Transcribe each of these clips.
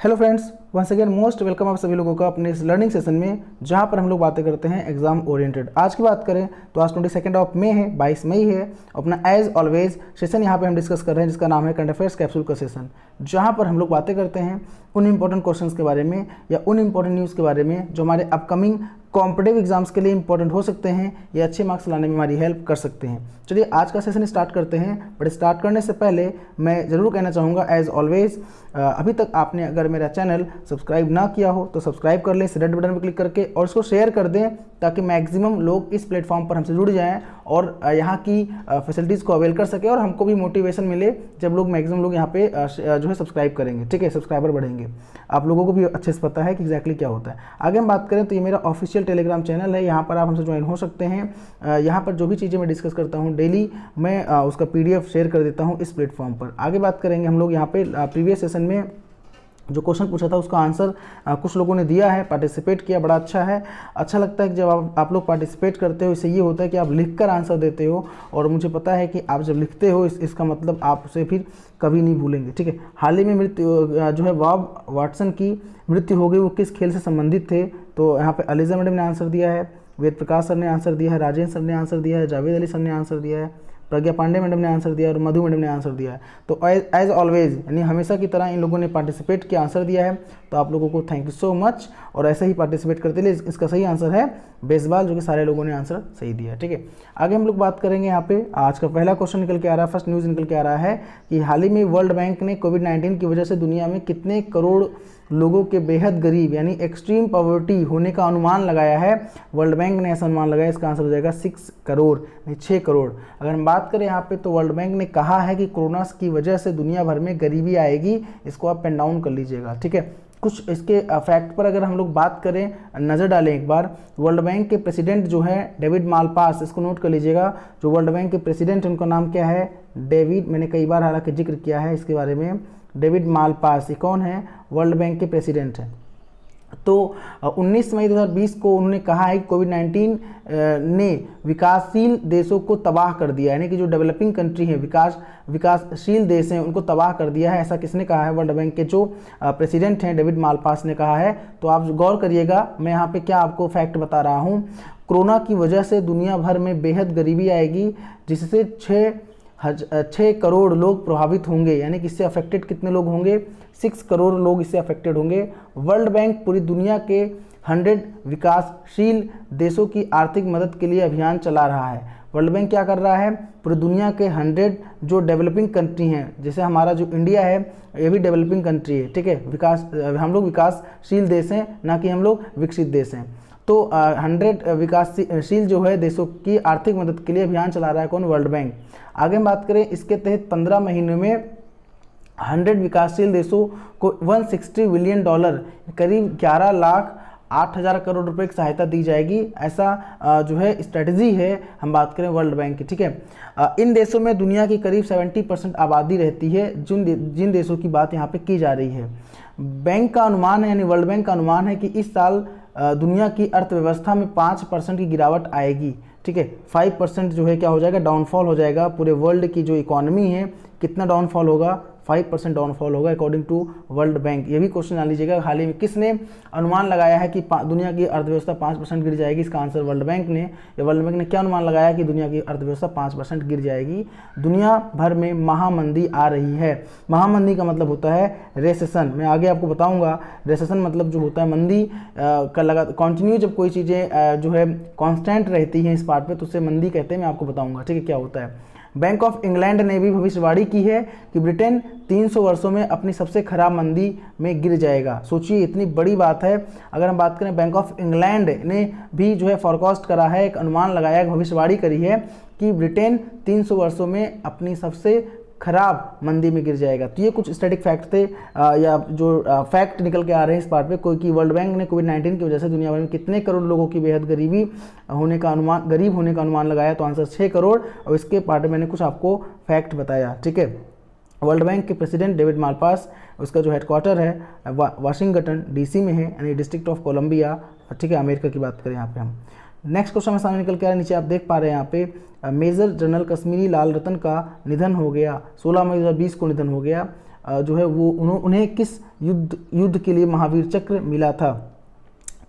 Hello friends, once again most welcome आप सभी लोगों का अपने इस लर्निंग सेशन में, जहां पर हम लोग बातें करते हैं एग्जाम ओरिएंटेड। आज की बात करें तो आज 22 ऑफ मई है, 22 मई है। अपना एज ऑलवेज सेशन यहां पे हम डिस्कस कर रहे हैं जिसका नाम है करंट अफेयर्स कैप्सूल का सेशन, जहां पर हम लोग बातें करते हैं उन इंपॉर्टेंट क्वेश्चंस के बारे में या उन इंपॉर्टेंट न्यूज़ के बारे में जो हमारे अपकमिंग कॉम्पिटिटिव एग्जाम्स के लिए इंपॉर्टेंट हो सकते हैं या अच्छे मार्क्स लाने में हमारी हेल्प कर सकते हैं। चलिए आज का सेशन स्टार्ट करते हैं, बट स्टार्ट करने से पहले मैं ज़रूर कहना चाहूँगा एज ऑलवेज अभी तक आपने अगर मेरा चैनल सब्सक्राइब ना किया हो तो सब्सक्राइब कर लें इस रेड बटन पर क्लिक करके, और इसको शेयर कर दें ताकि मैक्सिमम लोग इस प्लेटफॉर्म पर हमसे जुड़ जाएं और यहाँ की फैसिलिटीज़ को अवेल कर सकें और हमको भी मोटिवेशन मिले जब लोग मैक्सिमम लोग यहाँ पे जो है सब्सक्राइब करेंगे। ठीक है, सब्सक्राइबर बढ़ेंगे, आप लोगों को भी अच्छे से पता है कि एग्जैक्टली क्या होता है। आगे हम बात करें तो ये मेरा ऑफिशियल टेलीग्राम चैनल है, यहाँ पर आप हमसे ज्वाइन हो सकते हैं। यहाँ पर जो भी चीज़ें मैं डिस्कस करता हूँ डेली मैं उसका PDF शेयर कर देता हूँ इस प्लेटफॉर्म पर। आगे बात करेंगे हम लोग यहाँ पे प्रीवियस सेशन में जो क्वेश्चन पूछा था उसका आंसर कुछ लोगों ने दिया है, पार्टिसिपेट किया, बड़ा अच्छा है। अच्छा लगता है कि जब आप लोग पार्टिसिपेट करते हो, इससे ये होता है कि आप लिखकर आंसर देते हो, और मुझे पता है कि आप जब लिखते हो इसका मतलब आप उसे फिर कभी नहीं भूलेंगे। ठीक है, हाल ही में मृत्यु जो है बॉब वाटसन की मृत्यु हो गई, वो किस खेल से संबंधित थे? तो यहाँ पे अलीजा मैडम ने आंसर दिया है, वेद प्रकाश सर ने आंसर दिया है, राजेंद्र सर ने आंसर दिया है, जावेद अली सर ने आंसर दिया है, प्रज्ञा पांडे मैडम ने आंसर दिया और मधु मैडम ने आंसर दिया है। तो एज ऑलवेज यानी हमेशा की तरह इन लोगों ने पार्टिसिपेट किया, आंसर दिया है, तो आप लोगों को थैंक यू सो मच। और ऐसे ही पार्टिसिपेट करते लिए इसका सही आंसर है बेसबॉल, जो कि सारे लोगों ने आंसर सही दिया है। ठीक है, आगे हम लोग बात करेंगे। यहाँ पे आज का पहला क्वेश्चन निकल के आ रहा है, फर्स्ट न्यूज़ निकल के आ रहा है कि हाल ही में वर्ल्ड बैंक ने कोविड-19 की वजह से दुनिया में कितने करोड़ लोगों के बेहद गरीब यानी एक्सट्रीम पॉवर्टी होने का अनुमान लगाया है। वर्ल्ड बैंक ने ऐसा अनुमान लगाया, इसका आंसर हो जाएगा 6 करोड़, नहीं 6 करोड़। अगर हम बात करें यहाँ पे तो वर्ल्ड बैंक ने कहा है कि कोरोना की वजह से दुनिया भर में गरीबी आएगी, इसको आप पेन डाउन कर लीजिएगा। ठीक है, कुछ इसके फैक्ट पर अगर हम लोग बात करें, नज़र डालें एक बार, वर्ल्ड बैंक के प्रेसिडेंट जो है डेविड मालपास, इसको नोट कर लीजिएगा। जो वर्ल्ड बैंक के प्रेसिडेंट उनका नाम क्या है? डेविड, मैंने कई बार हालांकि जिक्र किया है इसके बारे में। डेविड मालपास ये कौन है? वर्ल्ड बैंक के प्रेसिडेंट हैं। तो 19 मई 2020 को उन्होंने कहा है कि कोविड-19 ने विकासशील देशों को तबाह कर दिया, यानी कि जो डेवलपिंग कंट्री है, विकासशील देश हैं, उनको तबाह कर दिया है। ऐसा किसने कहा है? वर्ल्ड बैंक के जो प्रेसिडेंट हैं डेविड मालपास ने कहा है। तो आप गौर करिएगा, मैं यहाँ पे क्या आपको फैक्ट बता रहा हूँ। कोरोना की वजह से दुनिया भर में बेहद गरीबी आएगी, जिससे 6 करोड़ लोग प्रभावित होंगे, यानी कि इससे अफेक्टेड कितने लोग होंगे? 6 करोड़ लोग इससे अफेक्टेड होंगे। वर्ल्ड बैंक पूरी दुनिया के 100 विकासशील देशों की आर्थिक मदद के लिए अभियान चला रहा है। वर्ल्ड बैंक क्या कर रहा है? पूरी दुनिया के 100 जो डेवलपिंग कंट्री हैं, जैसे हमारा जो इंडिया है ये भी डेवलपिंग कंट्री है। ठीक है, हम लोग विकासशील देश हैं, ना कि हम लोग विकसित देश हैं। तो 100 विकासशील जो है देशों की आर्थिक मदद के लिए अभियान चला रहा है कौन? World bank. आगे हम बात करें, इसके तहत 15 महीनों में 100 विकासशील देशों को $160 बिलियन करीब 11,08,000 करोड़ रुपए की सहायता दी जाएगी। ऐसा जो है स्ट्रेटजी है, हम बात करें वर्ल्ड बैंक की। ठीक है, इन देशों में दुनिया की करीब 70% आबादी रहती है, जिन देशों की बात यहाँ पे की जा रही है। बैंक का अनुमान है, यानी वर्ल्ड बैंक का अनुमान है कि इस साल दुनिया की अर्थव्यवस्था में 5% की गिरावट आएगी। ठीक है, 5% जो है क्या हो जाएगा? डाउनफॉल हो जाएगा। पूरे वर्ल्ड की जो इकोनॉमी है, कितना डाउनफॉल होगा? 5% डाउनफॉल होगा अकॉर्डिंग टू वर्ल्ड बैंक। ये भी क्वेश्चन जान लीजिएगा, हाल ही में किसने अनुमान लगाया है कि दुनिया की अर्थव्यवस्था 5% गिर जाएगी? इसका आंसर वर्ल्ड बैंक ने। या वर्ल्ड बैंक ने क्या अनुमान लगाया कि दुनिया की अर्थव्यवस्था 5% गिर जाएगी? दुनिया भर में महामंदी आ रही है। महामंदी का मतलब होता है रेसेशन, मैं आगे आपको बताऊंगा। रेसेशन मतलब जो होता है मंदी का लगा कंटिन्यू, जब कोई चीज़ें जो है कांस्टेंट रहती हैं इस पार्ट पे, तो उसे मंदी कहते हैं। मैं आपको बताऊंगा, ठीक है, क्या होता है। बैंक ऑफ इंग्लैंड ने भी भविष्यवाणी की है कि ब्रिटेन 300 वर्षों में अपनी सबसे खराब मंदी में गिर जाएगा। सोचिए, इतनी बड़ी बात है। अगर हम बात करें, बैंक ऑफ इंग्लैंड ने भी जो है फॉरकास्ट करा है, एक अनुमान लगाया, भविष्यवाणी करी है कि ब्रिटेन 300 वर्षों में अपनी सबसे खराब मंदी में गिर जाएगा। तो ये कुछ स्टैटिक फैक्ट थे या जो फैक्ट निकल के आ रहे हैं इस पार्ट पे, कोई कि वर्ल्ड बैंक ने कोविड-19 की वजह से दुनिया भर में कितने करोड़ लोगों की बेहद गरीब होने का अनुमान लगाया। तो आंसर 6 करोड़, और इसके पार्ट में मैंने कुछ आपको फैक्ट बताया। ठीक है, वर्ल्ड बैंक के प्रेसिडेंट डेविड मालपास, उसका जो हेडक्वार्टर है वाशिंगटन DC में है, यानी डिस्ट्रिक्ट ऑफ कोलंबिया। ठीक है, अमेरिका की बात करें यहाँ पे हम। नेक्स्ट क्वेश्चन में सामने निकल के आ रहा है, नीचे आप देख पा रहे हैं यहाँ पे मेजर जनरल कश्मीरी लाल रतन का निधन हो गया। 16 मई 2020 को निधन हो गया। जो है वो उन्हें किस युद्ध के लिए महावीर चक्र मिला था।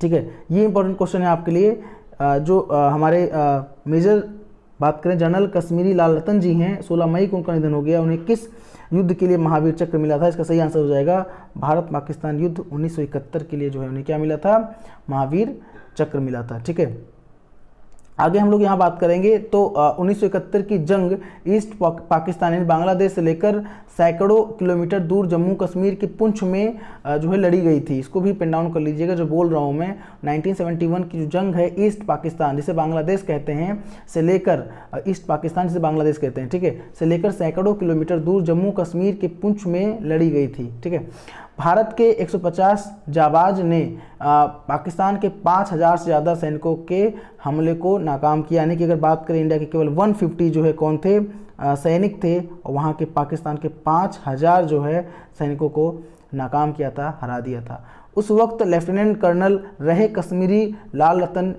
ठीक है, ये इंपॉर्टेंट क्वेश्चन है आपके लिए। जो हमारे मेजर बात करें जनरल कश्मीरी लाल रतन जी हैं, 16 मई को उनका निधन हो गया। उन्हें किस युद्ध के लिए महावीर चक्र मिला था? इसका सही आंसर हो जाएगा भारत पाकिस्तान युद्ध 1971 के लिए जो है उन्हें क्या मिला था? महावीर चक्र मिला था। ठीक है, आगे हम लोग यहाँ बात करेंगे तो 1971 की जंग ईस्ट पाकिस्तान यानी बांग्लादेश से लेकर सैकड़ों किलोमीटर दूर जम्मू कश्मीर के पुंछ में जो है लड़ी गई थी। इसको भी पेन डाउन कर लीजिएगा जो बोल रहा हूँ मैं। 1971 की जो जंग है ईस्ट पाकिस्तान जिसे बांग्लादेश कहते हैं से लेकर ईस्ट पाकिस्तान जिसे बांग्लादेश कहते हैं, ठीक है, से लेकर सैकड़ों किलोमीटर दूर जम्मू कश्मीर के पुंछ में लड़ी गई थी। ठीक है, भारत के 150 जाबाज ने पाकिस्तान के 5000 से ज़्यादा सैनिकों के हमले को नाकाम किया। यानी कि अगर बात करें इंडिया के केवल 150 जो है कौन थे? सैनिक थे, और वहाँ के पाकिस्तान के 5000 जो है सैनिकों को नाकाम किया था, हरा दिया था। उस वक्त लेफ्टिनेंट कर्नल रहे कश्मीरी लाल रतन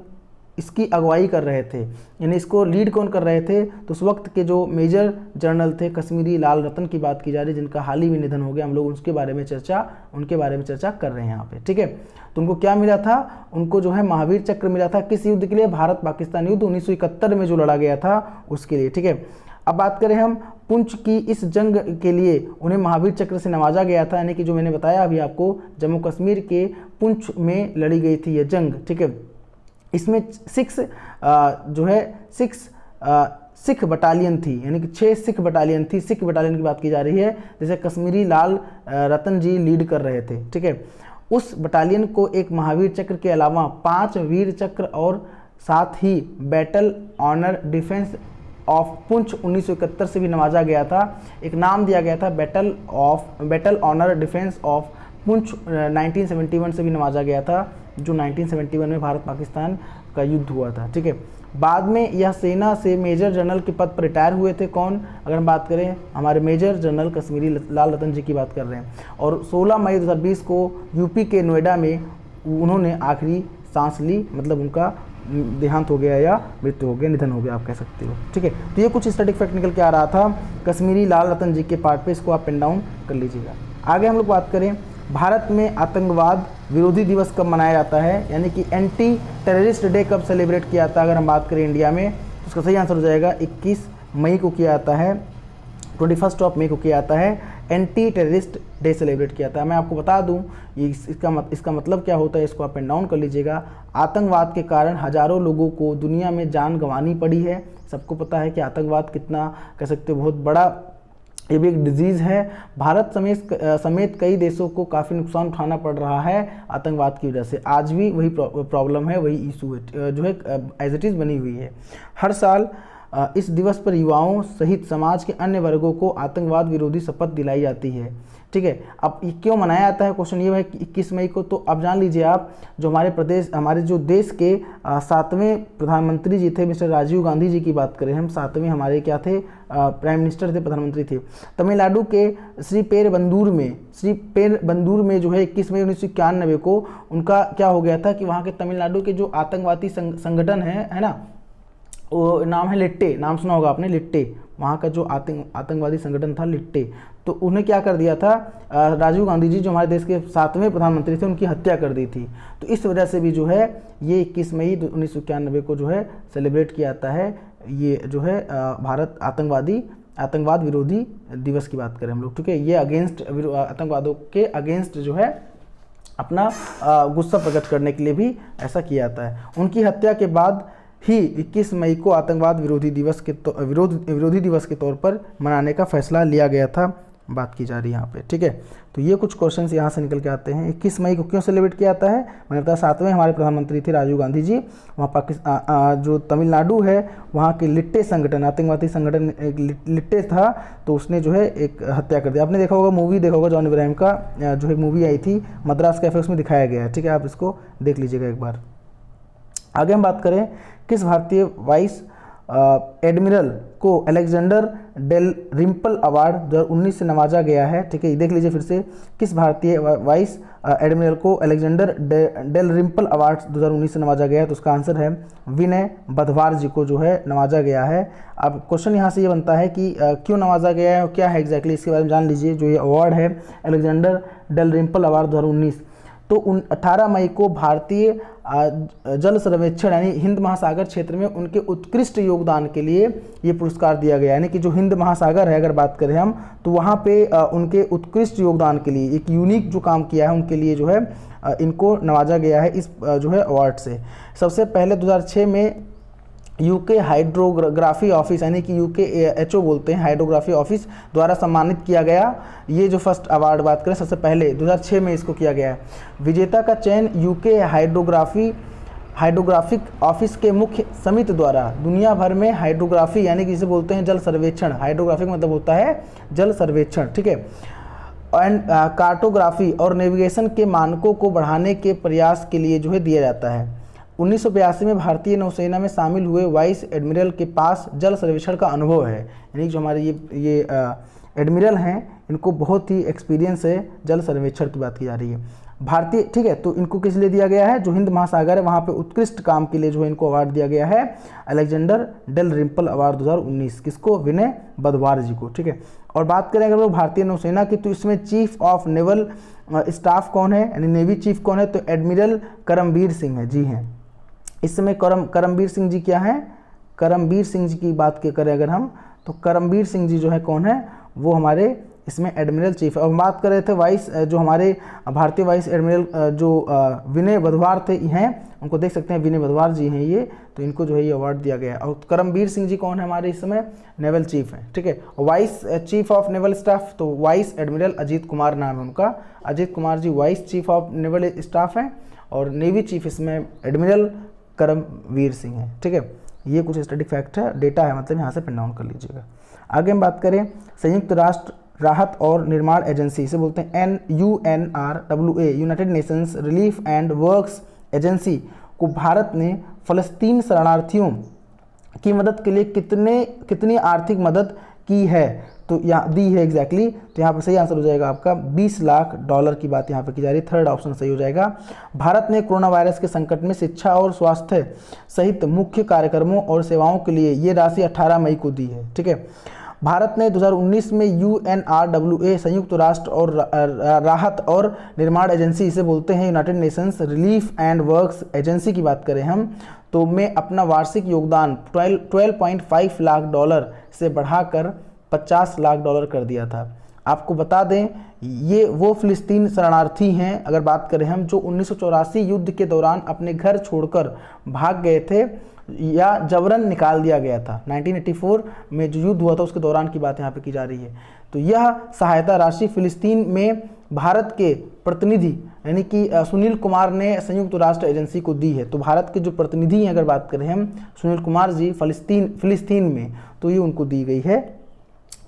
इसकी अगुवाई कर रहे थे। यानी इसको लीड कौन कर रहे थे? तो उस वक्त के जो मेजर जनरल थे कश्मीरी लाल रतन की बात की जा रही है, जिनका हाल ही में निधन हो गया। हम लोग उनके बारे में चर्चा कर रहे हैं यहाँ पे। ठीक है, तो उनको क्या मिला था? उनको जो है महावीर चक्र मिला था। किस युद्ध के लिए? भारत पाकिस्तान युद्ध 1971 में जो लड़ा गया था उसके लिए। ठीक है, अब बात करें हम पुंछ की इस जंग के लिए उन्हें महावीर चक्र से नवाजा गया था। यानी कि जो मैंने बताया अभी आपको, जम्मू कश्मीर के पुंछ में लड़ी गई थी ये जंग। ठीक है, इसमें 6 सिख बटालियन थी, यानी कि 6 सिख बटालियन थी। सिख बटालियन की बात की जा रही है, जैसे कश्मीरी लाल रतन जी लीड कर रहे थे। ठीक है, उस बटालियन को एक महावीर चक्र के अलावा 5 वीर चक्र और साथ ही battle honour defence of Poonch 1971 से भी नवाजा गया था। एक नाम दिया गया था battle honour defence of Poonch 1971 से भी नवाजा गया था, जो 1971 में भारत पाकिस्तान का युद्ध हुआ था। ठीक है, बाद में यह सेना से मेजर जनरल के पद पर रिटायर हुए थे। कौन? अगर हम बात करें हमारे मेजर जनरल कश्मीरी लाल रतन जी की बात कर रहे हैं। और 16 मई 2020 को यूपी के नोएडा में उन्होंने आखिरी सांस ली, मतलब उनका देहांत हो गया या मृत्यु हो गया, निधन हो गया आप कह सकते हो। ठीक है, तो ये कुछ स्टैटिक फैक्ट निकल के आ रहा था कश्मीरी लाल रतन जी के पार्ट पे, इसको आप पेन डाउन कर लीजिएगा। आगे हम लोग बात करें भारत में आतंकवाद विरोधी दिवस कब मनाया जाता है, यानी कि एंटी टेररिस्ट डे कब सेलिब्रेट किया जाता है। अगर हम बात करें इंडिया में तो उसका सही आंसर हो जाएगा 21 मई को किया जाता है, 21 मई को किया जाता है एंटी टेररिस्ट डे सेलिब्रेट किया जाता है। मैं आपको बता दूं ये इसका मतलब क्या होता है, इसको आप पेन डाउन कर लीजिएगा। आतंकवाद के कारण हज़ारों लोगों को दुनिया में जान गंवानी पड़ी है। सबको पता है कि आतंकवाद कितना कह सकते हो बहुत बड़ा ये भी एक डिजीज़ है। भारत समेत कई देशों को काफ़ी नुकसान उठाना पड़ रहा है आतंकवाद की वजह से। आज भी वही प्रॉब्लम है, वही इशू है जो है एज इट इज़ बनी हुई है। हर साल इस दिवस पर युवाओं सहित समाज के अन्य वर्गों को आतंकवाद विरोधी शपथ दिलाई जाती है। ठीक है, अब ये क्यों मनाया जाता है? क्वेश्चन ये है कि 21 मई को, तो अब जान लीजिए आप, जो हमारे जो देश के 7वें प्रधानमंत्री जी थे मिस्टर राजीव गांधी जी की बात करें हम, 7वें हमारे क्या थे? प्राइम मिनिस्टर थे, प्रधानमंत्री थे। तमिलनाडु के श्री पेरबंदूर में जो है 21 मई 1991 को उनका क्या हो गया था कि वहाँ के तमिलनाडु के जो आतंकवादी संगठन है ना, वो नाम है लिट्टे, नाम सुना होगा आपने, लिट्टे, वहाँ का जो आतंकवादी संगठन था लिट्टे, तो उन्हें क्या कर दिया था? राजीव गांधी जी जो हमारे देश के 7वें प्रधानमंत्री थे उनकी हत्या कर दी थी। तो इस वजह से भी जो है ये 21 मई 1991 को जो है सेलिब्रेट किया जाता है। ये जो है भारत आतंकवाद विरोधी दिवस की बात करें हम लोग। ठीक है, ये आतंकवादों के अगेंस्ट जो है अपना गुस्सा प्रकट करने के लिए भी ऐसा किया जाता है। उनकी हत्या के बाद ही 21 मई को आतंकवाद विरोधी दिवस के तौर पर मनाने का फैसला लिया गया था, बात की जा रही है यहाँ पे। ठीक है, तो ये कुछ क्वेश्चंस यहाँ से निकल के आते हैं। 21 मई को क्यों सेलिब्रेट किया जाता है? मैंने बताया 7वें हमारे प्रधानमंत्री थे राजीव गांधी जी, वहाँ पाकिस्तान जो तमिलनाडु है वहाँ के लिट्टे संगठन, आतंकवादी संगठन एक लिट्टे था, तो उसने जो है एक हत्या कर दिया। आपने देखा होगा, मूवी देखा होगा, जॉन इब्राहिम का जो एक मूवी आई थी मद्रास कैफे, उसमें दिखाया गया है। ठीक है, आप इसको देख लीजिएगा एक बार। आगे हम बात करें किस भारतीय वाइस एडमिरल को अलेक्जेंडर डेल रिम्पल अवार्ड 2019 से नवाजा गया है। ठीक है, ये देख लीजिए फिर से, किस भारतीय वाइस एडमिरल को अलेक्जेंडर डेल रिम्पल अवार्ड 2019 से नवाजा गया है? तो उसका आंसर है विनय बधवार जी को जो है नवाजा गया है। अब क्वेश्चन यहाँ से ये बनता है कि क्यों नवाजा गया है और क्या है एग्जैक्टली, इसके बारे में जान लीजिए। जो ये अवार्ड है अलेक्जेंडर डेल रिम्पल अवार्ड 2019, तो 18 मई को भारतीय जल सर्वेक्षण यानी हिंद महासागर क्षेत्र में उनके उत्कृष्ट योगदान के लिए ये पुरस्कार दिया गया। यानी कि जो हिंद महासागर है अगर बात करें हम, तो वहाँ पे उनके उत्कृष्ट योगदान के लिए, एक यूनिक जो काम किया है उनके लिए जो है इनको नवाजा गया है इस जो है अवार्ड से। सबसे पहले 2006 में यूके हाइड्रोग्राफी ऑफिस यानी कि UKHO बोलते हैं, हाइड्रोग्राफी ऑफिस द्वारा सम्मानित किया गया। ये जो फर्स्ट अवार्ड बात करें सबसे पहले 2006 में इसको किया गया है। विजेता का चयन यूके हाइड्रोग्राफिक ऑफिस के मुख्य समिति द्वारा दुनिया भर में हाइड्रोग्राफी यानी कि जिसे बोलते हैं जल सर्वेक्षण, हाइड्रोग्राफिक मतलब होता है जल सर्वेक्षण, ठीक है, एंड कार्टोग्राफी और नेविगेशन के मानकों को बढ़ाने के प्रयास के लिए जो है दिया जाता है। 1982 में भारतीय नौसेना में शामिल हुए वाइस एडमिरल के पास जल सर्वेक्षण का अनुभव है। यानी जो हमारे ये एडमिरल हैं इनको बहुत ही एक्सपीरियंस है जल सर्वेक्षण की बात की जा रही है। भारतीय, ठीक है, तो इनको किस लिए दिया गया है? जो हिंद महासागर है वहाँ पे उत्कृष्ट काम के लिए जो है इनको अवार्ड दिया गया है अलेक्जेंडर डेल रिम्पल अवार्ड 2019। किसको? विनय बधवार जी को, ठीक है। और बात करें अगर वो भारतीय नौसेना की, तो इसमें चीफ ऑफ नेवल स्टाफ कौन है यानी नेवी चीफ कौन है? तो एडमिरल करमबीर सिंह है जी हैं। इस समय करमबीर सिंह जी क्या हैं? करमबीर सिंह जी की बात करें अगर हम, तो करमबीर सिंह जी जो है कौन है? वो हमारे इसमें एडमिरल चीफ है। और बात कर रहे थे वाइस जो हमारे भारतीय वाइस एडमिरल जो विनय बधवार थे हैं, उनको देख सकते हैं, विनय बधवार जी हैं ये, तो इनको जो है ये अवार्ड दिया गया है। और करमबीर सिंह जी कौन है हमारे इस समय? नेवल चीफ हैं, ठीक है। Vice chief of naval staff, तो वाइस एडमिरल अजीत कुमार नाम है उनका, Ajit Kumar ji vice chief of naval staff हैं। और नेवी चीफ इसमें एडमिरल करमवीर सिंह है, ठीक है। ये कुछ स्टडी फैक्ट है, डेटा है, मतलब यहाँ से पिन डाउन कर लीजिएगा। आगे हम बात करें संयुक्त राष्ट्र राहत और निर्माण एजेंसी, इसे बोलते हैं UNRWA, United Nations relief and works agency को भारत ने फ़लस्तीन शरणार्थियों की मदद के लिए कितनी आर्थिक मदद की है? तो यहाँ दी है एग्जैक्टली, तो यहाँ पर सही आंसर हो जाएगा आपका 20 लाख डॉलर की बात यहाँ पर की जा रही है, थर्ड ऑप्शन सही हो जाएगा। भारत ने कोरोना वायरस के संकट में शिक्षा और स्वास्थ्य सहित मुख्य कार्यक्रमों और सेवाओं के लिए ये राशि 18 मई को दी है, ठीक है। भारत ने 2019 में UNRWA संयुक्त राष्ट्र और राहत और निर्माण एजेंसी, इसे बोलते हैं United Nations relief and works agency की बात करें हम, तो में अपना वार्षिक योगदान 12.5 लाख डॉलर से बढ़ाकर 50 लाख डॉलर कर दिया था। आपको बता दें ये वो फ़िलिस्तीन शरणार्थी हैं अगर बात करें हम, जो 1984 युद्ध के दौरान अपने घर छोड़कर भाग गए थे या जबरन निकाल दिया गया था। 1984 में जो युद्ध हुआ था उसके दौरान की बात यहाँ पे की जा रही है। तो यह सहायता राशि फ़िलिस्तीन में भारत के प्रतिनिधि यानी कि सुनील कुमार ने संयुक्त राष्ट्र एजेंसी को दी है। तो भारत के जो प्रतिनिधि हैं अगर बात करें हम, सुनील कुमार जी फ़िलिस्तीन में, तो ये उनको दी गई है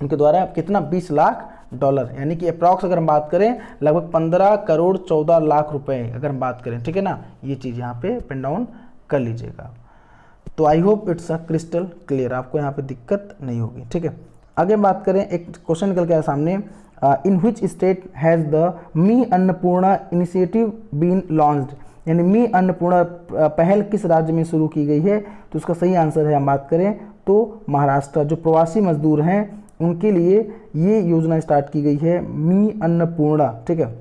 उनके द्वारा। कितना? 20 लाख डॉलर, यानी कि अप्रॉक्स अगर हम बात करें लगभग 15 करोड़ 14 लाख रुपए अगर हम बात करें, ठीक है ना। ये चीज़ यहाँ पे पिन डाउन कर लीजिएगा। तो I hope it's a crystal clear, आपको यहाँ पे दिक्कत नहीं होगी, ठीक है। आगे हम बात करें, एक क्वेश्चन निकल के आया सामने, in which state has the Mi Annapurna initiative been launched, यानी मी अन्नपूर्णा पहल किस राज्य में शुरू की गई है? तो उसका सही आंसर है, हम बात करें तो महाराष्ट्र। जो प्रवासी मजदूर हैं उनके लिए ये योजना स्टार्ट की गई है मी अन्नपूर्णा, ठीक है।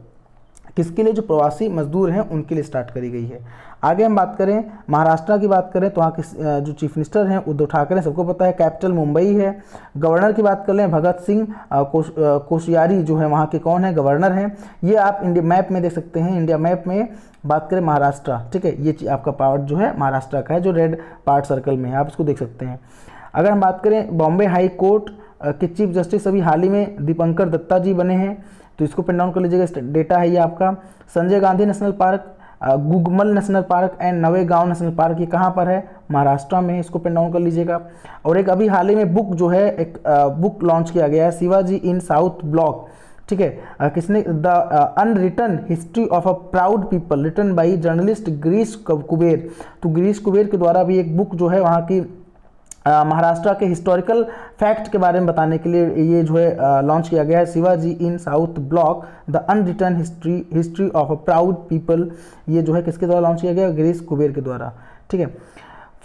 किसके लिए? जो प्रवासी मजदूर हैं उनके लिए स्टार्ट करी गई है। आगे हम बात करें महाराष्ट्र की बात करें तो वहाँ के जो चीफ मिनिस्टर हैं उद्धव ठाकरे, सबको पता है, कैपिटल मुंबई है। गवर्नर की बात कर लें भगत सिंह कोश्यारी जो है वहाँ के कौन है? गवर्नर हैं। ये आप इंडिया मैप में देख सकते हैं, इंडिया मैप में बात करें महाराष्ट्र, ठीक है। ये आपका पार्ट जो है महाराष्ट्र का है, जो रेड पार्ट सर्कल में है, आप इसको देख सकते हैं। अगर हम बात करें बॉम्बे हाई कोर्ट के चीफ जस्टिस अभी हाल ही में दीपंकर दत्ता जी बने हैं, तो इसको पिन डाउन कर लीजिएगा, डेटा है ये आपका। Sanjay Gandhi national park, Gugamal national park and Navegaon national park, ये कहाँ पर है? महाराष्ट्र में, इसको पिन डाउन कर लीजिएगा। और एक अभी हाल ही में बुक जो है, एक बुक लॉन्च किया गया है, शिवाजी इन साउथ ब्लॉक, ठीक है। किसने? The unwritten history of a proud people, written by journalist Girish Kuber. तो गिरीश कुबेर के द्वारा भी एक बुक जो है वहाँ की महाराष्ट्र के हिस्टोरिकल फैक्ट के बारे में बताने के लिए ये जो है लॉन्च किया गया है, Shivaji in south block the unwritten history of a proud people. ये जो है किसके द्वारा लॉन्च किया गया? गिरीश कुबेर के द्वारा। ठीक है।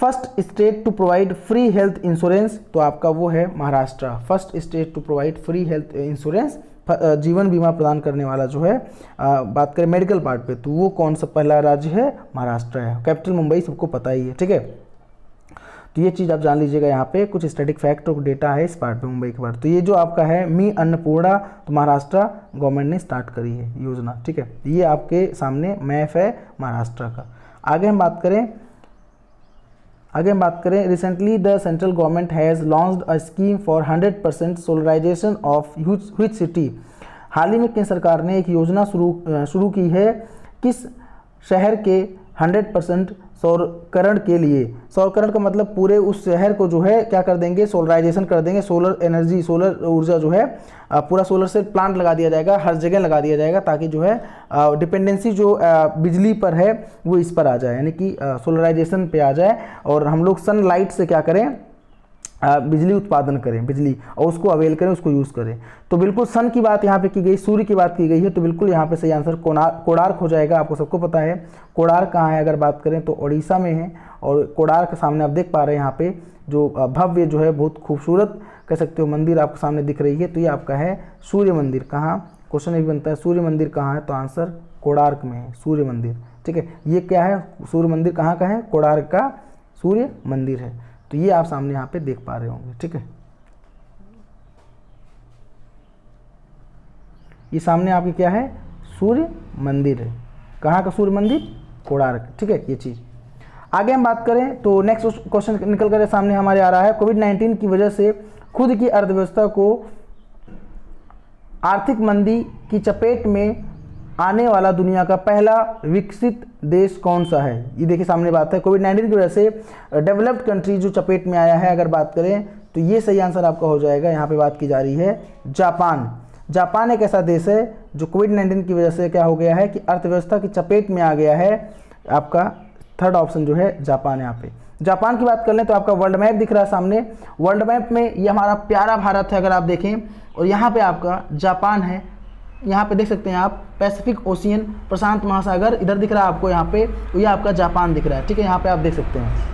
First state to provide free health insurance, तो आपका वो है Maharashtra. First state to provide free health insurance, जीवन बीमा प्रदान करने वाला जो है बात करें मेडिकल पार्ट पे, तो वो कौन सा पहला राज्य है? महाराष्ट्र है। कैपिटल मुंबई सबको पता ही है। ठीक है, तो ये चीज़ आप जान लीजिएगा। यहाँ पे कुछ स्टैटिक फैक्ट और डेटा है इस पार्ट पे मुंबई के बारे। तो ये जो आपका है मी अन्नपूर्णा, तो महाराष्ट्र गवर्नमेंट ने स्टार्ट करी है योजना। ठीक है, ये आपके सामने मैप है महाराष्ट्र का। आगे हम बात करें recently the central government has launched a scheme for 100% solarisation of which city. हाल ही में केंद्र सरकार ने एक योजना शुरू की है किस शहर के 100% सौरकरण के लिए। सौरकरण का मतलब पूरे उस शहर को जो है क्या कर देंगे? सोलराइजेशन कर देंगे। सोलर एनर्जी, सोलर ऊर्जा जो है पूरा सोलर से प्लांट लगा दिया जाएगा, हर जगह लगा दिया जाएगा, ताकि जो है डिपेंडेंसी जो बिजली पर है वो इस पर आ जाए, यानी कि सोलराइजेशन पे आ जाए और हम लोग सनलाइट से क्या करें? बिजली उत्पादन करें, बिजली, और उसको अवेल करें, उसको यूज़ करें। तो बिल्कुल सन की बात यहाँ पे की गई, सूर्य की बात की गई है, तो बिल्कुल यहाँ पे सही आंसर कोणार्क हो जाएगा। आपको सबको पता है कोणार्क कहाँ है, अगर बात करें तो उड़ीसा में है। और कोणार्क के सामने आप देख पा रहे हैं यहाँ पे जो भव्य जो है बहुत खूबसूरत कह सकते हो मंदिर आपके सामने दिख रही है, तो ये आपका है सूर्य मंदिर। कहाँ? क्वेश्चन भी बनता है सूर्य मंदिर कहाँ है, तो आंसर कोणार्क में है सूर्य मंदिर। ठीक है, ये क्या है? सूर्य मंदिर कहाँ का है? कोणार्क का सूर्य मंदिर है। तो ये आप सामने यहाँ पे देख पा रहे होंगे। ठीक है, ये सामने आपके क्या है? सूर्य मंदिर है। कहाँ का सूर्य मंदिर? कोणार्क। ठीक है, ये चीज़। आगे हम बात करें तो नेक्स्ट क्वेश्चन निकल कर सामने हमारे आ रहा है, कोविड-19 की वजह से खुद की अर्थव्यवस्था को आर्थिक मंदी की चपेट में आने वाला दुनिया का पहला विकसित देश कौन सा है? ये देखिए सामने बात है, कोविड-19 की वजह से डेवलप्ड कंट्री जो चपेट में आया है, अगर बात करें तो ये सही आंसर आपका हो जाएगा। यहाँ पे बात की जा रही है जापान। जापान एक ऐसा देश है जो कोविड-19 की वजह से क्या हो गया है कि अर्थव्यवस्था की चपेट में आ गया है। आपका थर्ड ऑप्शन जो है जापान। यहाँ पे जापान की बात कर लें तो आपका वर्ल्ड मैप दिख रहा है सामने। वर्ल्ड मैप में ये हमारा प्यारा भारत है अगर आप देखें, और यहाँ पे आपका जापान है। यहाँ पे देख सकते हैं आप पैसिफिक ओशियन, प्रशांत महासागर इधर दिख रहा है आपको यहाँ पे, तो ये आपका जापान दिख रहा है। ठीक है, यहाँ पे आप देख सकते हैं।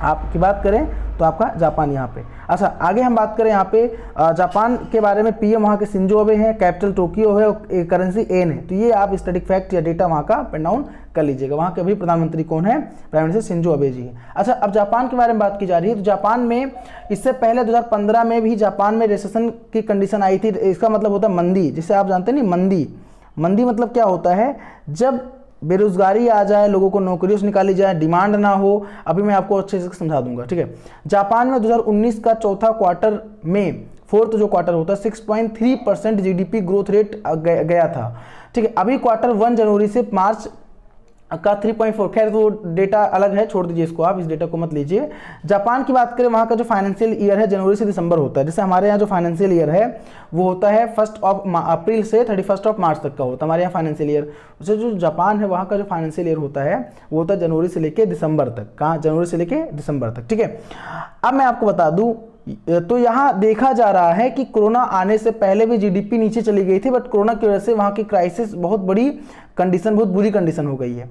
आपकी बात करें तो आपका जापान यहाँ पे। अच्छा, आगे हम बात करें यहाँ पे जापान के बारे में, पीएम वहाँ के शिंजो अबे हैं, कैपिटल टोक्यो है, करेंसी येन है। तो ये आप स्टैटिक फैक्ट या डेटा वहाँ का पेन डाउन कर लीजिएगा। वहाँ के अभी प्रधानमंत्री कौन है? प्राइम मिनिस्टर शिंजो अबे जी हैं। अच्छा, अब जापान के बारे में बात की जा रही है तो जापान में इससे पहले 2015 में भी जापान में रिसेशन की कंडीशन आई थी। इसका मतलब होता है मंदी, जिसे आप जानते हैं नहीं, मंदी। मंदी मतलब क्या होता है? जब बेरोजगारी आ जाए, लोगों को नौकरियों से निकाली जाए, डिमांड ना हो। अभी मैं आपको अच्छे से समझा दूंगा। ठीक है, जापान में 2019 का चौथा क्वार्टर में, फोर्थ जो क्वार्टर होता है, 6.3% जीडीपी ग्रोथ रेट गया था। ठीक है, अभी क्वार्टर 1 जनवरी से मार्च का 3.4, खैर वो डेटा अलग है, छोड़ दीजिए इसको, आप इस डेटा को मत लीजिए। जापान की बात करें, वहाँ का जो फाइनेंशियल ईयर है जनवरी से दिसंबर होता है। जैसे हमारे यहाँ जो फाइनेंशियल ईयर है वो होता है 1 अप्रैल से 31 मार्च तक का होता है हमारे यहाँ फाइनेंशियल ईयर। उसे जो जापान है वहाँ का जो फाइनेंशियल ईयर होता है वो होता है जनवरी से लेकर दिसंबर तक। कहाँ? जनवरी से लेकर दिसंबर तक। ठीक है, अब मैं आपको बता दूँ तो यहाँ देखा जा रहा है कि कोरोना आने से पहले भी जीडीपी नीचे चली गई थी, बट कोरोना की वजह से वहाँ की क्राइसिस बहुत बड़ी कंडीशन, बहुत बुरी कंडीशन हो गई है।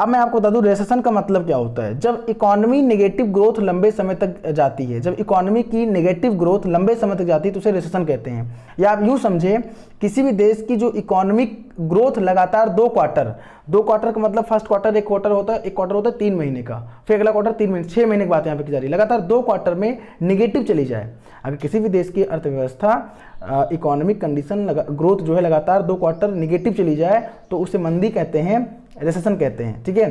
अब मैं आपको बता दूं रेसेशन का मतलब क्या होता है। जब इकोनॉमी नेगेटिव ग्रोथ लंबे समय तक जाती है, जब इकोनॉमी की नेगेटिव ग्रोथ लंबे समय तक जाती है तो उसे रेसेशन कहते हैं। या आप यूँ समझें, किसी भी देश की जो इकोनॉमिक ग्रोथ लगातार 2 क्वार्टर का मतलब फर्स्ट क्वार्टर एक क्वार्टर होता है 3 महीने का, फिर अगला क्वार्टर 3 महीने, 6 महीने की बात यहाँ पे की जा रही है, लगातार 2 क्वार्टर में नेगेटिव चली जाए। अगर किसी भी देश की अर्थव्यवस्था इकोनॉमिक कंडीशन ग्रोथ जो है लगातार 2 क्वार्टर नेगेटिव चली जाए तो उसे मंदी कहते हैं, रेसेशन कहते हैं। ठीक है,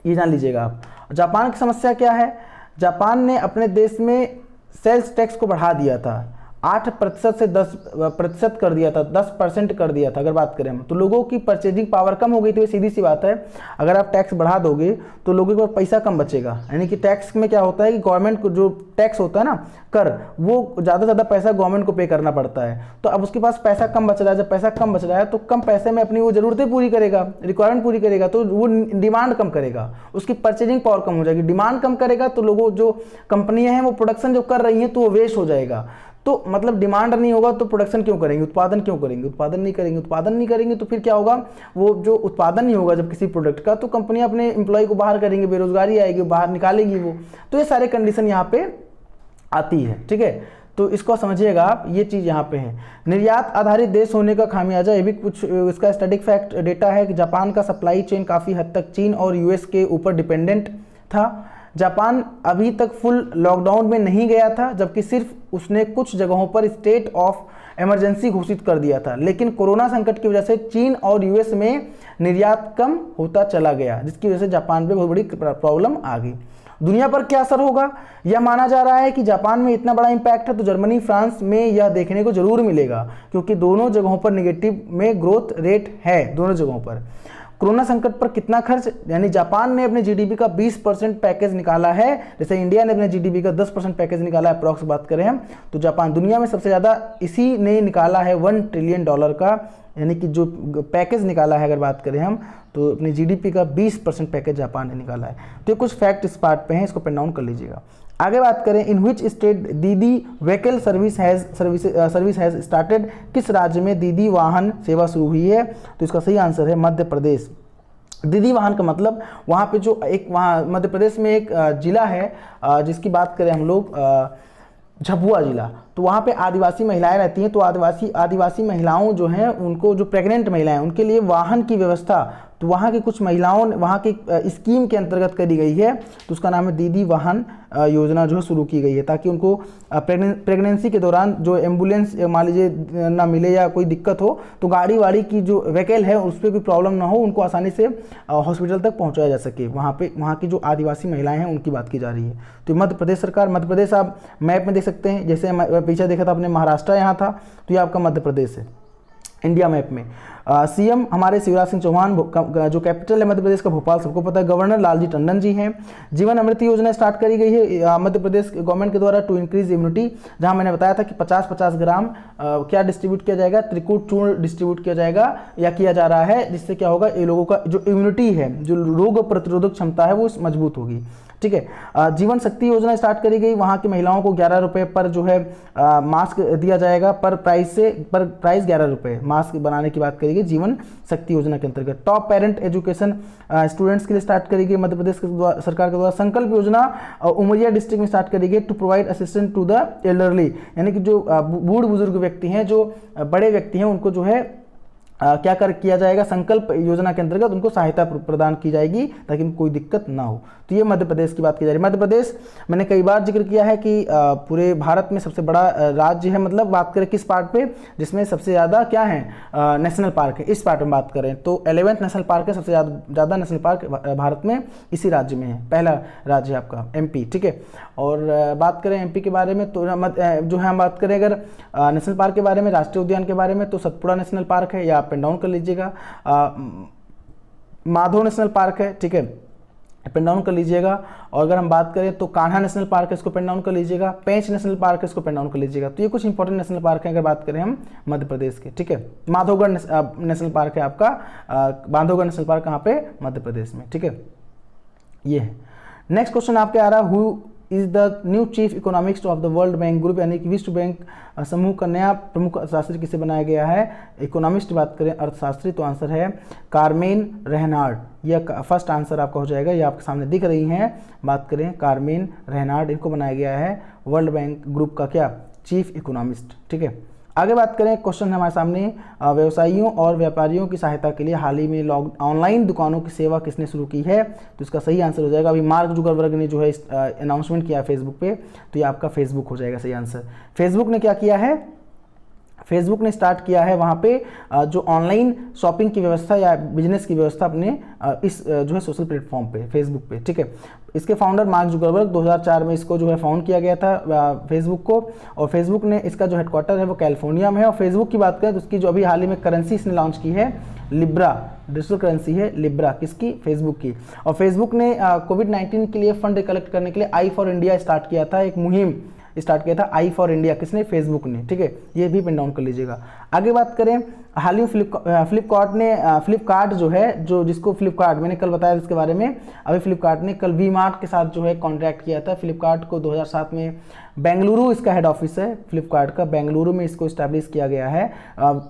ये जान लीजिएगा आप। जापान की समस्या क्या है? जापान ने अपने देश में सेल्स टैक्स को बढ़ा दिया था। 8% से 10% कर दिया था, 10% कर दिया था अगर बात करें हम, तो लोगों की परचेजिंग पावर कम हो गई। तो ये सीधी सी बात है, अगर आप टैक्स बढ़ा दोगे तो लोगों के पास पैसा कम बचेगा। यानी कि टैक्स में क्या होता है कि गवर्नमेंट को जो टैक्स होता है ना, कर, वो ज़्यादा से ज़्यादा पैसा गवर्नमेंट को पे करना पड़ता है। तो अब उसके पास पैसा कम बच रहा है, जब पैसा कम बच रहा है तो कम पैसे में अपनी वो ज़रूरतें पूरी करेगा, रिक्वायरमेंट पूरी करेगा, तो वो डिमांड कम करेगा, उसकी परचेजिंग पावर कम हो जाएगी। डिमांड कम करेगा तो लोगों, जो कंपनियां हैं वो प्रोडक्शन जो कर रही हैं तो वो वेस्ट हो जाएगा। तो मतलब डिमांड नहीं होगा तो प्रोडक्शन क्यों करेंगे, उत्पादन क्यों करेंगे, उत्पादन नहीं करेंगे तो फिर क्या होगा, वो जो उत्पादन नहीं होगा जब किसी प्रोडक्ट का, तो कंपनियां अपने एम्प्लॉय को बाहर करेंगे, बेरोजगारी आएगी, बाहर निकालेगी वो। तो ये सारे कंडीशन यहाँ पे आती है, ठीक है। तो इसको समझिएगा आप, ये चीज़ यहाँ पे है। निर्यात आधारित देश होने का खामियाजा, ये भी कुछ इसका स्टैटिक फैक्ट डेटा है कि जापान का सप्लाई चेन काफ़ी हद तक चीन और यूएस के ऊपर डिपेंडेंट था। जापान अभी तक फुल लॉकडाउन में नहीं गया था, जबकि सिर्फ उसने कुछ जगहों पर स्टेट ऑफ इमरजेंसी घोषित कर दिया था। लेकिन कोरोना संकट की वजह से चीन और यूएस में निर्यात कम होता चला गया, जिसकी वजह से जापान पे बहुत बड़ी प्रॉब्लम आ गई। दुनिया पर क्या असर होगा, यह माना जा रहा है कि जापान में इतना बड़ा इंपैक्ट है तो जर्मनी, फ्रांस में यह देखने को जरूर मिलेगा, क्योंकि दोनों जगहों पर नेगेटिव में ग्रोथ रेट है, दोनों जगहों पर। कोरोना संकट पर कितना खर्च, यानी जापान ने अपने जीडीपी का 20% पैकेज निकाला है, जैसे इंडिया ने अपने जीडीपी का 10% पैकेज निकाला है, अप्रॉक्स बात करें हम, तो जापान दुनिया में सबसे ज़्यादा इसी ने निकाला है $1 ट्रिलियन का, यानी कि जो पैकेज निकाला है अगर बात करें हम, तो अपनी जीडीपी का 20% पैकेज जापान ने निकाला है। तो ये कुछ फैक्ट इस पार्ट पे हैं, इसको पेन डाउन कर लीजिएगा। आगे बात करें, इन विच स्टेट दीदी व्हीकल सर्विस हैज़ स्टार्टेड, किस राज्य में दीदी वाहन सेवा शुरू हुई है, तो इसका सही आंसर है मध्य प्रदेश। दीदी वाहन का मतलब, वहाँ पे जो एक, वहाँ मध्य प्रदेश में एक जिला है जिसकी बात करें हम लोग, झाबुआ जिला, तो वहाँ पे आदिवासी महिलाएं रहती हैं। तो आदिवासी महिलाओं जो हैं, उनको, जो प्रेग्नेंट महिलाएं, उनके लिए वाहन की व्यवस्था, तो वहाँ की कुछ महिलाओं ने वहाँ की स्कीम के अंतर्गत करी गई है, तो उसका नाम है दीदी वाहन योजना जो है शुरू की गई है, ताकि उनको प्रेगनेंसी के दौरान जो एम्बुलेंस मान लीजिए ना मिले या कोई दिक्कत हो, तो गाड़ी वाड़ी की जो व्हीकल है उस पर कोई प्रॉब्लम ना हो, उनको आसानी से हॉस्पिटल तक पहुँचाया जा सके। वहाँ की जो आदिवासी महिलाएँ हैं उनकी बात की जा रही है। तो मध्य प्रदेश सरकार, मध्य प्रदेश आप मैप में देख सकते हैं, जैसे पीछे देखा था आपने महाराष्ट्र यहाँ था, तो ये आपका मध्य प्रदेश है इंडिया मैप में। सीएम हमारे शिवराज सिंह चौहान, जो कैपिटल है मध्य प्रदेश का भोपाल, सबको पता है। गवर्नर लालजी टंडन जी हैं। जीवन अमृत योजना स्टार्ट करी गई है मध्य प्रदेश गवर्नमेंट के द्वारा टू इंक्रीज इम्यूनिटी, जहां मैंने बताया था कि 50-50 ग्राम क्या डिस्ट्रीब्यूट किया जाएगा, त्रिकूट चूर्ण डिस्ट्रीब्यूट किया जाएगा या किया जा रहा है, जिससे क्या होगा, ये लोगों का जो इम्यूनिटी है, जो रोग प्रतिरोधक क्षमता है वो मजबूत होगी, ठीक है। जीवन शक्ति योजना स्टार्ट करी गई, वहाँ की महिलाओं को 11 रुपये पर जो है मास्क दिया जाएगा, पर प्राइस 11 रुपये मास्क बनाने की बात करी गई जीवन शक्ति योजना के अंतर्गत। टॉप पेरेंट एजुकेशन स्टूडेंट्स के लिए स्टार्ट करी गई मध्य प्रदेश सरकार के द्वारा। संकल्प योजना उमरिया डिस्ट्रिक्ट में स्टार्ट करी गई, to provide assistant to the elderly, यानी कि जो बूढ़ बुजुर्ग व्यक्ति हैं, जो बड़े व्यक्ति हैं, उनको जो है क्या किया जाएगा, संकल्प योजना के अंतर्गत उनको सहायता प्रदान की जाएगी ताकि उनको कोई दिक्कत ना हो। तो ये मध्य प्रदेश की बात की जा रही है। मध्य प्रदेश मैंने कई बार जिक्र किया है कि पूरे भारत में सबसे बड़ा राज्य है, मतलब बात करें किस पार्ट पे, जिसमें सबसे ज़्यादा क्या है, नेशनल पार्क है। इस पार्ट में बात करें तो 11वां नेशनल पार्क है, सबसे ज़्यादा नेशनल पार्क भारत में इसी राज्य में है। पहला राज्य है आपका एमपी, ठीक है। और बात करें एमपी के बारे में तो जो है हम बात करें अगर नेशनल पार्क के बारे में, राष्ट्रीय उद्यान के बारे में, तो सतपुड़ा नेशनल पार्क है, या आप पेन डाउन कर लीजिएगा। माधव नेशनल पार्क है, ठीक है, पेन डाउन कर लीजिएगा। और अगर हम बात करें तो कान्हा नेशनल पार्क है, इसको पेन डाउन कर लीजिएगा। पेंच नेशनल पार्क है, इसको पेन डाउन कर लीजिएगा। तो ये कुछ इंपॉर्टेंट नेशनल पार्क है अगर बात करें हम मध्य प्रदेश के, ठीक है। माधवगढ़ नेशनल पार्क है आपका, बांधवगढ़ नेशनल पार्क कहाँ पे, मध्य प्रदेश में, ठीक है। ये है। नेक्स्ट क्वेश्चन आपके आ रहा है, who is the new chief economics of the world bank group, यानी कि विश्व बैंक समूह का नया प्रमुख अर्थशास्त्री किसे बनाया गया है। इकोनॉमिस्ट बात करें अर्थशास्त्री, तो आंसर है कारमेन रेहनार्ड। यह फर्स्ट आंसर आपका हो जाएगा, ये आपके सामने दिख रही हैं। बात करें कारमेन रेहनार्ड, इनको बनाया गया है वर्ल्ड बैंक ग्रुप का क्या, चीफ इकोनॉमिस्ट, ठीक है। आगे बात करें, क्वेश्चन हमारे सामने, व्यवसायियों और व्यापारियों की सहायता के लिए हाल ही में ऑनलाइन दुकानों की सेवा किसने शुरू की है, तो इसका सही आंसर हो जाएगा, अभी मार्क जुकरबर्ग ने जो है अनाउंसमेंट किया फेसबुक पे, तो ये आपका फेसबुक हो जाएगा सही आंसर। फेसबुक ने क्या किया है, फेसबुक ने स्टार्ट किया है वहाँ पे जो ऑनलाइन शॉपिंग की व्यवस्था या बिजनेस की व्यवस्था अपने इस जो है सोशल प्लेटफॉर्म पे फेसबुक पे, ठीक है। इसके फाउंडर मार्क जुकरबर्ग 2004 में इसको जो है फाउंड किया गया था फेसबुक को, और फेसबुक ने इसका जो हेडक्वार्टर है वो कैलिफोर्निया में है। और फेसबुक की बात करें तो उसकी जो अभी हाल ही में करेंसी इसने लॉन्च की है लिब्रा, डिजिटल करेंसी है लिब्रा, किसकी? फेसबुक की। और फेसबुक ने कोविड-19 के लिए फंड कलेक्ट करने के लिए आई फॉर इंडिया स्टार्ट किया था, एक मुहिम स्टार्ट किया था आई फॉर इंडिया, किसने? फेसबुक ने, ठीक है। ये भी पिन डाउन कर लीजिएगा। आगे बात करें, हाल ही में फ्लिपकार्ट जो है, जो जिसको फ्लिपकार्ट मैंने कल बताया इसके बारे में, अभी फ्लिपकार्ट ने कल वी मार्ट के साथ जो है कॉन्ट्रैक्ट किया था। फ्लिपकार्ट को 2007 में बेंगलुरु इसका हेड ऑफिस है, फ्लिपकार्ट का बेंगलुरु में इसको इस्टेब्लिश किया गया है।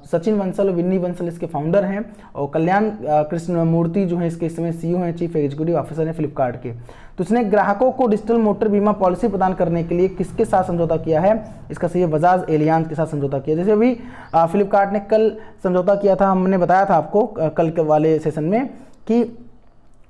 सचिन बंसल और विन्नी बंसल इसके फाउंडर हैं, और कल्याण कृष्ण मूर्ति जो है इसके इस समय सीईओ हैं, चीफ एग्जीक्यूटिव ऑफिसर हैं फ्लिपकार्ट के। तो इसने ग्राहकों को डिजिटल मोटर बीमा पॉलिसी प्रदान करने के लिए किसके साथ समझौता किया है? इसका सही है बजाज एलियांज के साथ समझौता किया। जैसे अभी फ्लिपकार्ट ने कल समझौता किया था, हमने बताया था आपको कल के वाले सेशन में कि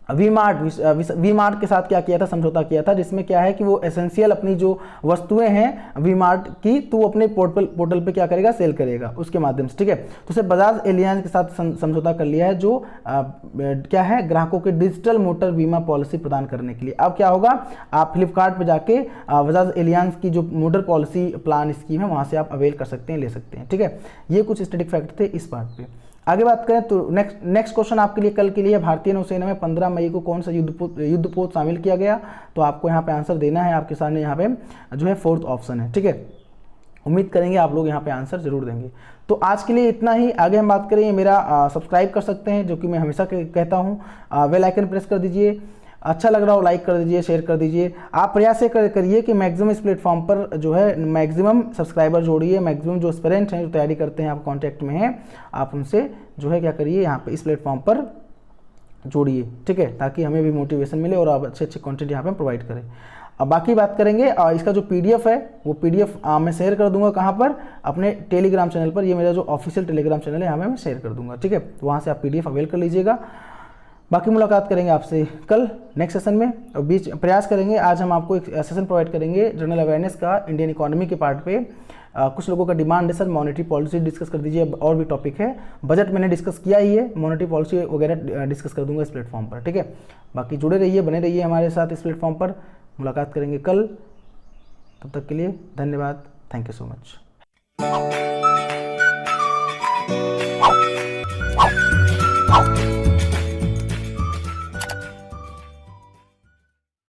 वी मार्ट के साथ क्या किया था? समझौता किया था, जिसमें क्या है कि वो एसेंशियल अपनी जो वस्तुएं हैं वी मार्ट की, तो वो अपने पोर्टल पे क्या करेगा? सेल करेगा उसके माध्यम से, ठीक है। तो उसे बजाज एलियांज के साथ समझौता कर लिया है, जो क्या है? ग्राहकों के डिजिटल मोटर बीमा पॉलिसी प्रदान करने के लिए। अब क्या होगा? आप फ्लिपकार्ट पे जाके बजाज एलियांज की जो मोटर पॉलिसी प्लान स्कीम है वहाँ से आप अवेल कर सकते हैं, ले सकते हैं, ठीक है। ये कुछ स्टैटिक फैक्ट थे इस पार्ट पे। आगे बात करें तो नेक्स्ट क्वेश्चन आपके लिए कल के लिए, भारतीय नौसेना में 15 मई को कौन सा युद्धपोत शामिल किया गया? तो आपको यहाँ पे आंसर देना है, आपके सामने यहाँ पे जो है 4th ऑप्शन है, ठीक है। उम्मीद करेंगे आप लोग यहाँ पे आंसर जरूर देंगे। तो आज के लिए इतना ही। आगे हम बात करें, मेरा सब्सक्राइब कर सकते हैं, जो कि मैं हमेशा कहता हूँ। बेल आइकन प्रेस कर दीजिए, अच्छा लग रहा हो लाइक कर दीजिए, शेयर कर दीजिए। आप प्रयास करिए कि मैक्सिमम इस प्लेटफॉर्म पर जो है मैक्सिमम सब्सक्राइबर जोड़िए, मैक्सिमम जो एस्पिरेंट हैं जो तैयारी करते हैं आप कांटेक्ट में हैं, आप उनसे जो है क्या करिए यहाँ पे इस प्लेटफॉर्म पर जोड़िए, ठीक है, ताकि हमें भी मोटिवेशन मिले और आप अच्छे कंटेंट यहाँ पे प्रोवाइड करें। अब बाकी बात करेंगे, इसका जो PDF है वो PDF मैं शेयर कर दूंगा कहाँ पर? अपने टेलीग्राम चैनल पर। ये मेरा जो ऑफिशियल टेलीग्राम चैनल है यहाँ पे मैं शेयर कर दूंगा, ठीक है। तो वहाँ से आप PDF अवेल कर लीजिएगा। बाकी मुलाकात करेंगे आपसे कल नेक्स्ट सेशन में, और बीच प्रयास करेंगे आज हम आपको एक सेशन प्रोवाइड करेंगे जनरल अवेयरनेस का, इंडियन इकोनॉमी के पार्ट पे। कुछ लोगों का डिमांड है सर मॉनेटरी पॉलिसी डिस्कस कर दीजिए, और भी टॉपिक है। बजट मैंने डिस्कस किया ही है, मॉनेटरी पॉलिसी वगैरह डिस्कस कर दूंगा इस प्लेटफॉर्म पर, ठीक है। बाकी जुड़े रहिए, बने रहिए हमारे साथ इस प्लेटफॉर्म पर। मुलाकात करेंगे कल, तब तक के लिए धन्यवाद, थैंक यू सो मच।